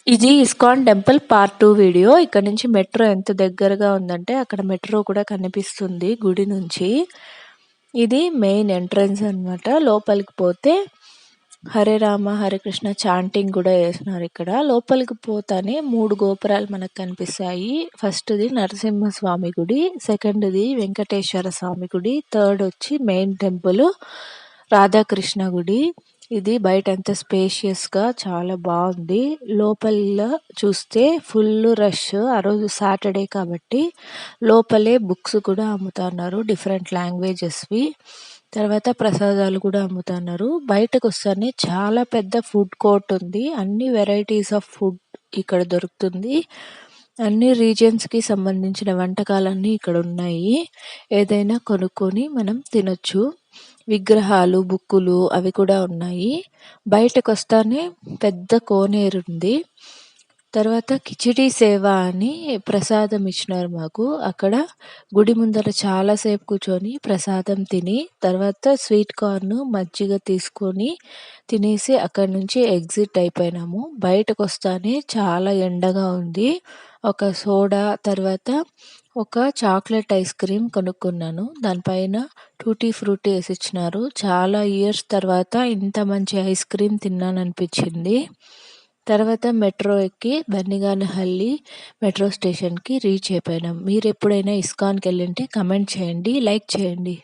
ఇది ISKCON temple part 2 video. ఇక్కడ నుంచి మెట్రో ఎంత దగ్గరగా ఉందంటే అక్కడ మెట్రో కూడా కనిపిస్తుంది గుడి నుంచి. ఇది మెయిన్ ఎంట్రన్స్ అన్నమాట. లోపలికి పోతే హరే రామ హరే కృష్ణ చాంటింగ్ కూడా చేస్తున్నారు ఇక్కడ. లోపలికి పోతానే 3 గోపురాలు మనకు కనిపిస్తాయి. ఫస్ట్‌ది నరసింహస్వామి గుడి, సెకండ్‌ది వెంకటేశ్వర స్వామి గుడి, థర్డ్ వచ్చి మెయిన్ టెంపుల్ రాధాకృష్ణ గుడి. ఇది బయటంతా స్పేషియస్‌గా చాలా బాగుంది. లోపల చూస్తే ఫుల్ రష్. ఆ రోజు సాటర్డే కాబట్టి లోపలే బుక్స్ కూడా అమ్ముతున్నారు డిఫరెంట్ లాంగ్వేజెస్‌వి. తర్వాత ప్రసాదాలు కూడా అమ్ముతున్నారు. బయటకొస్తేనే చాలా పెద్ద ఫుడ్ కోర్ట్ ఉంది. అన్ని వెరైటీస్ ఆఫ్ ఫుడ్ ఇక్కడ దొరుకుతుంది. అన్ని రీజియన్స్‌కి సంబంధించిన వంటకాలన్నీ ఇక్కడ ఉన్నాయి. ఏదైనా కొనుక్కొని మనం తినొచ్చు. విగ్రహాలు, బుక్కులు అవి కూడా ఉన్నాయి. బయటకొస్తానే పెద్ద కోనేరు ఉంది. తర్వాత కిచిడి సేవ అని ప్రసాదం ఇచ్చినారు మాకు. అక్కడ గుడి ముందర చాలా సేపు కూర్చొని ప్రసాదం తిని, తర్వాత స్వీట్ కార్న్, మజ్జిగ తీసుకొని తినేసి అక్కడి నుంచి ఎగ్జిట్ అయిపోయినాము. బయటకొస్తానే చాలా ఎండగా ఉంది. ఒక సోడా, తర్వాత ఒక చాక్లెట్ ఐస్ క్రీమ్ కొనుక్కున్నాను. దానిపైన టూటీ ఫ్రూటీ ఏసిచ్చినారు. చాలా ఇయర్స్ తర్వాత ఇంత మంచి ఐస్ క్రీమ్ తిన్నాననిపించింది. తర్వాత మెట్రో ఎక్కి బన్నిగానహల్లి మెట్రో స్టేషన్‌కి రీచ్ అయిపోయినాం. మీరెప్పుడైనా ఇస్కాన్‌కెళ్ళుంటే కామెంట్ చేయండి, లైక్ చేయండి.